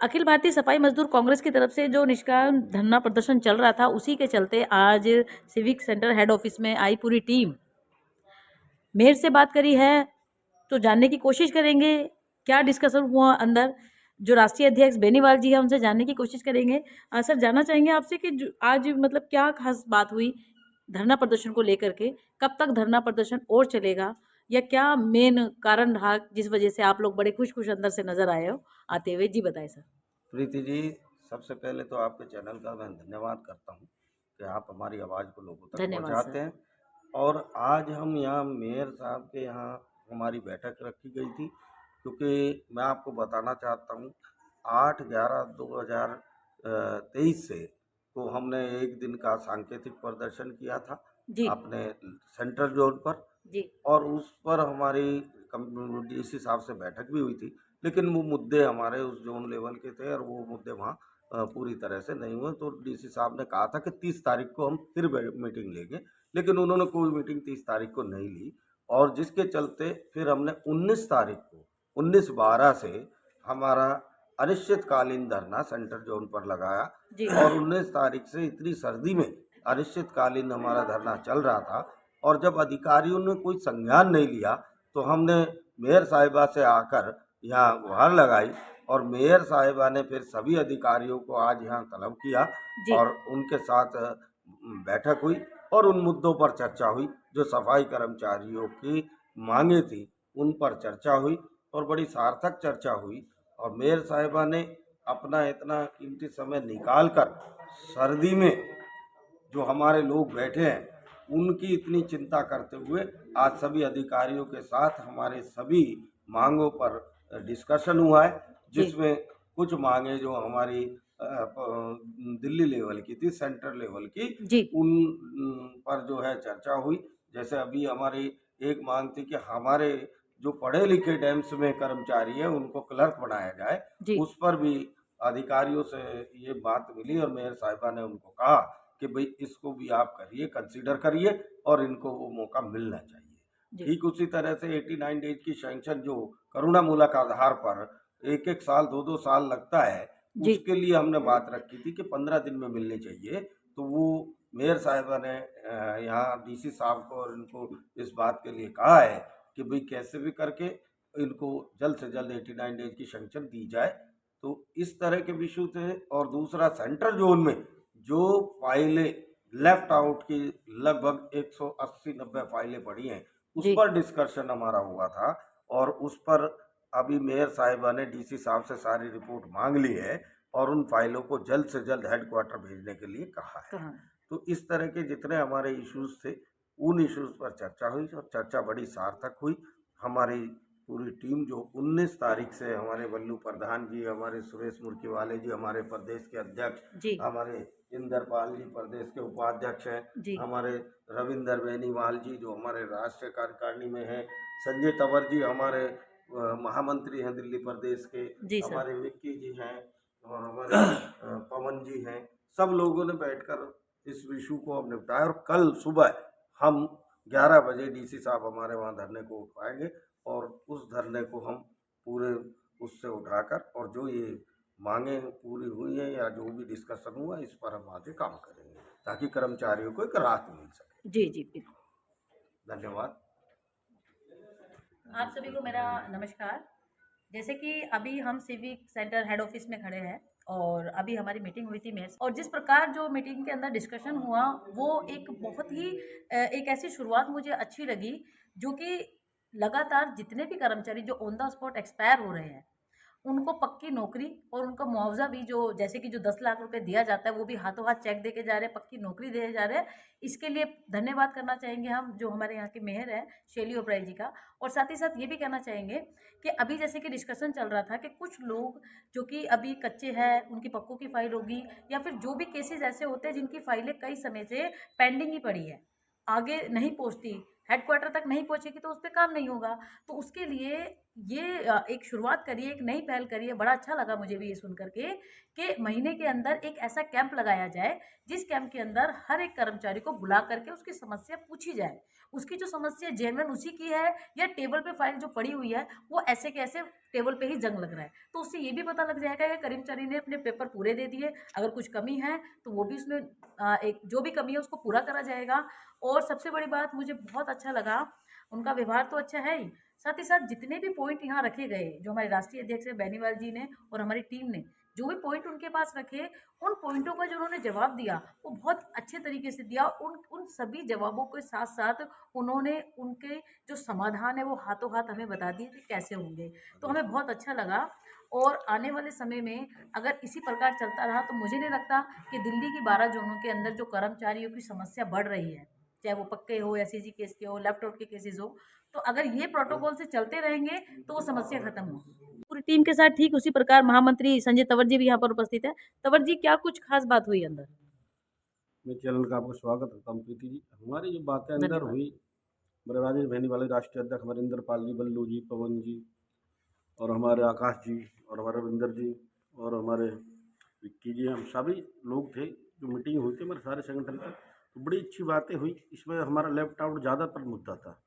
अखिल भारतीय सफाई मजदूर कांग्रेस की तरफ से जो निष्काम धरना प्रदर्शन चल रहा था, उसी के चलते आज सिविक सेंटर हेड ऑफिस में आई पूरी टीम। मेयर से बात करी है तो जानने की कोशिश करेंगे क्या डिस्कशन हुआ अंदर। जो राष्ट्रीय अध्यक्ष बेनीवाल जी है, उनसे जानने की कोशिश करेंगे। सर, जानना चाहेंगे आपसे कि आज मतलब क्या खास बात हुई धरना प्रदर्शन को लेकर के, कब तक धरना प्रदर्शन और चलेगा, या क्या मेन कारण रहा जिस वजह से आप लोग बड़े खुश खुश अंदर से नजर आए हो आते हुए। जी बताएं सर। प्रीति जी, सबसे पहले तो आपके चैनल का मैं धन्यवाद करता हूँ कि आप हमारी आवाज़ को लोगों तक धन्यवाद पहुँचाते सर। हैं। और आज हम यहाँ मेयर साहब के यहाँ हमारी बैठक रखी गई थी, क्योंकि मैं आपको बताना चाहता हूँ 8/11/2023 से को हमने एक दिन का सांकेतिक प्रदर्शन किया था जी अपने सेंट्रल जोन पर। जी और उस पर हमारी डीसी साहब से बैठक भी हुई थी, लेकिन वो मुद्दे हमारे उस जोन लेवल के थे और वो मुद्दे वहाँ पूरी तरह से नहीं हुए। तो डीसी साहब ने कहा था कि 30 तारीख को हम फिर मीटिंग लेंगे, लेकिन उन्होंने कोई मीटिंग 30 तारीख को नहीं ली। और जिसके चलते फिर हमने 19 तारीख को 19/12 से हमारा अनिश्चितकालीन धरना सेंट्रल जोन पर लगाया। जी और 19 तारीख से इतनी सर्दी में अनिश्चितकालीन हमारा धरना चल रहा था। और जब अधिकारियों ने कोई संज्ञान नहीं लिया तो हमने मेयर साहिबा से आकर यहाँ गुहार लगाई। और मेयर साहिबा ने फिर सभी अधिकारियों को आज यहाँ तलब किया जी और उनके साथ बैठक हुई और उन मुद्दों पर चर्चा हुई जो सफाई कर्मचारियों की मांगे थी, उन पर चर्चा हुई और बड़ी सार्थक चर्चा हुई। और मेयर साहिबा ने अपना इतना कीमती समय निकाल कर सर्दी में जो हमारे लोग बैठे हैं उनकी इतनी चिंता करते हुए आज सभी अधिकारियों के साथ हमारे सभी मांगों पर डिस्कशन हुआ है, जी जिसमें कुछ मांगे जो हमारी दिल्ली लेवल की थी, सेंट्रल लेवल की, जी उन पर जो है चर्चा हुई। जैसे अभी हमारी एक मांग थी कि हमारे जो पढ़े लिखे डैम्स में कर्मचारी हैं उनको क्लर्क बनाया जाए। जी उस पर भी अधिकारियों से ये बात मिली और मेयर साहिबा ने उनको कहा कि भाई इसको भी आप करिए, कंसीडर करिए और इनको वो मौका मिलना चाहिए। जी ठीक उसी तरह से 89 डेज की सैंक्शन जो करुणामूलक आधार पर 1-1 साल 2-2 साल लगता है, जी उसके लिए हमने बात रखी थी कि 15 दिन में मिलनी चाहिए। तो वो मेयर साहिबा ने यहाँ डीसी साहब को और इनको इस बात के लिए कहा है कि भाई कैसे भी करके इनको जल्द से जल्द 89 डेज की सैंक्शन दी जाए। तो इस तरह के इशू थे। और दूसरा, सेंट्रल जोन में जो फाइलें लेफ्ट आउट की लगभग 180-90 फाइलें पड़ी हैं, उस जी पर डिस्कशन हमारा हुआ था। और उस पर अभी मेयर साहिबा ने डीसी साहब से सारी रिपोर्ट मांग ली है और उन फाइलों को जल्द से जल्द हेडक्वार्टर भेजने के लिए कहा है। कहाँ। तो इस तरह के जितने हमारे इश्यूज थे, उन इश्यूज पर चर्चा हुई और चर्चा बड़ी सार्थक हुई। हमारी पूरी टीम जो 19 तारीख से हमारे वल्लू प्रधान जी, हमारे सुरेश मुर्कीवाले जी, हमारे प्रदेश के अध्यक्ष, जी हमारे इंदरपाल जी प्रदेश के उपाध्यक्ष हैं, जी हमारे रविंदर बेनीवाल जी जो हमारे राष्ट्रीय कार्यकारिणी में हैं, संजय तंवर जी हमारे महामंत्री हैं दिल्ली प्रदेश के, जी सर। हमारे विक्की जी हैं और हमारे पवन जी हैं। सब लोगों ने बैठकर इस इशू को हम निपटाया और कल सुबह हम 11 बजे डीसी साहब हमारे वहाँ धरने को उठवाएंगे और उस धरने को हम पूरे उससे उठाकर और जो ये मांगे पूरी हुई हैं या जो भी डिस्कशन हुआ इस पर हम आगे काम करेंगे ताकि कर्मचारियों को एक राहत मिल सके। जी जी बिल्कुल। धन्यवाद। आप सभी को मेरा नमस्कार। जैसे कि अभी हम सिविक सेंटर हेड ऑफिस में खड़े हैं और अभी हमारी मीटिंग हुई थी मेयर से। और जिस प्रकार जो मीटिंग के अंदर डिस्कशन हुआ, वो एक बहुत ही एक ऐसी शुरुआत मुझे अच्छी लगी, जो कि लगातार जितने भी कर्मचारी जो ऑन द स्पॉट एक्सपायर हो रहे हैं, उनको पक्की नौकरी और उनका मुआवजा भी, जो जैसे कि जो 10 लाख रुपए दिया जाता है, वो भी हाथों हाथ चेक देके जा रहे हैं, पक्की नौकरी दिए जा रहे हैं। इसके लिए धन्यवाद करना चाहेंगे हम, जो हमारे यहाँ के मेयर हैं शैली ओबराय जी का। और साथ ही साथ ये भी कहना चाहेंगे कि अभी जैसे कि डिस्कशन चल रहा था कि कुछ लोग जो कि अभी कच्चे हैं, उनकी पक्कों की फाइल होगी, या फिर जो भी केसेस ऐसे होते हैं जिनकी फाइलें कई समय से पेंडिंग ही पड़ी है, आगे नहीं पहुँचती, हेडक्वार्टर तक नहीं पहुंचेगी तो उस पर काम नहीं होगा। तो उसके लिए ये एक शुरुआत करिए, एक नई पहल करिए। बड़ा अच्छा लगा मुझे भी ये सुन करके कि महीने के अंदर एक ऐसा कैंप लगाया जाए, जिस कैंप के अंदर हर एक कर्मचारी को बुला करके उसकी समस्या पूछी जाए। उसकी जो समस्या जेन्युइन उसी की है, या टेबल पे फाइल जो पड़ी हुई है वो ऐसे के ऐसे टेबल पे ही जंग लग रहा है। तो उससे ये भी पता लग जाएगा कि कर्मचारी ने अपने पेपर पूरे दे दिए, अगर कुछ कमी है तो वो भी उसमें एक जो भी कमी है उसको पूरा करा जाएगा। और सबसे बड़ी बात मुझे बहुत अच्छा लगा, उनका व्यवहार तो अच्छा है ही, साथ ही साथ जितने भी पॉइंट यहाँ रखे गए, जो हमारे राष्ट्रीय अध्यक्ष बेनीवाल जी ने और हमारी टीम ने जो भी पॉइंट उनके पास रखे, उन पॉइंटों का जो उन्होंने जवाब दिया वो बहुत अच्छे तरीके से दिया। उन उन सभी जवाबों के साथ साथ उन्होंने उनके जो समाधान है वो हाथों हाथ हमें बता दिए कि कैसे होंगे। तो हमें बहुत अच्छा लगा। और आने वाले समय में अगर इसी प्रकार चलता रहा तो मुझे नहीं लगता कि दिल्ली की 12 जोनों के अंदर जो कर्मचारियों की समस्या बढ़ रही है, चाहे वो पक्के हो, एसईजी केस के हो, लेफ्ट आउट के केसेस हो, तो अगर ये प्रोटोकॉल से चलते रहेंगे तो वो समस्या खत्म होगी। पूरी टीम के साथ ठीक उसी प्रकार महामंत्री संजय तंवर जी भी यहाँ पर उपस्थित है। तंवर जी, क्या कुछ खास बात हुई अंदर? मैं चैनल का आपका स्वागत करता हूँ प्रीति जी। हमारी जो बातें अंदर धन्यवाद। हुई, हमारे राजेश भैनी वाले राष्ट्रीय अध्यक्ष हमारे इंद्रपाल जी, बल्लू जी, पवन जी और हमारे आकाश जी और हमारे रविंदर जी और हमारे विक्की जी, हम सभी लोग थे। जो मीटिंग हुई थी हमारे सारे संगठन का, तो बड़ी अच्छी बातें हुई। इसमें हमारा लेफ्ट आउट ज़्यादातर मुद्दा था।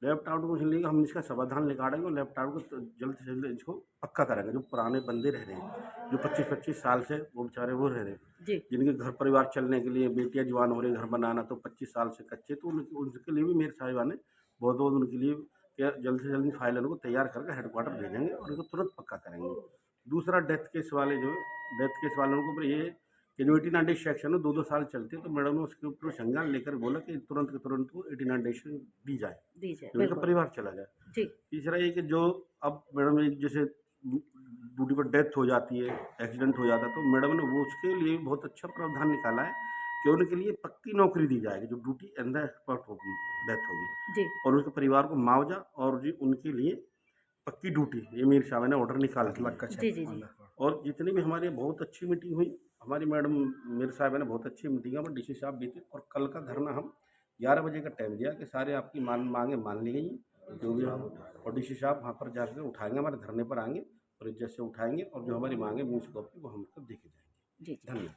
लेफ्ट आउट को इसलिए हम इसका समाधान निकालेंगे और लेफ्ट आउट को तो जल्द से जल्द इसको पक्का करेंगे। जो पुराने बंदे रह रहे हैं, जो 25-25 साल से वो बेचारे वो रह रहे हैं, जी। जिनके घर परिवार चलने के लिए बेटियां जवान हो रही, घर बनाना तो 25 साल से कच्चे, तो उनके लिए भी मेरे साहिबा ने बहुत बहुत उनके लिए क्या जल्द से जल्द फाइल उनको तैयार करके हेडक्वार्टर भेजेंगे और उनको तुरंत पक्का करेंगे। दूसरा डेथ केस वाले जो डेथ केस वालों को ये कि जो 89 डेज सेक्शन है 2-2 साल चलते हैं, तो मैडम ने उसके ऊपर संज्ञान लेकर बोला कि तुरंत के तुरंत को 89 डेज दी जाए, दी जाए, जो उनका बिल्कुल। परिवार चला जाए। जी। तीसरा ये कि जो अब मैडम एक जैसे ड्यूटी पर डेथ हो जाती है, एक्सीडेंट हो जाता है, तो मैडम ने वो उसके लिए बहुत अच्छा प्रावधान निकाला है कि उनके लिए पक्की नौकरी दी जाएगी जो ड्यूटी अंदर एक्सपर्ट होगी, डेथ होगी, जी। और उसके परिवार को मुआवजा और जी उनके लिए पक्की ड्यूटी, ये मीर साहब ने ऑर्डर निकाल दिया। जी, जी, जी। और जितनी भी हमारी बहुत अच्छी मीटिंग हुई, हमारी मैडम मीर साहब ने बहुत अच्छी मीटिंग है, डीसी साहब भी थे। और कल का धरना हम 11 बजे का टाइम दिया कि सारे आपकी मांगे मान ली गई हैं, जो भी हम, और डीसी साहब वहाँ पर जाकर उठाएंगे, हमारे धरने पर आएंगे और इज्जत से उठाएंगे, और जो हमारी मांगे म्यूनसिपल वो हम तक देखे जाएंगे। जी। धन्यवाद।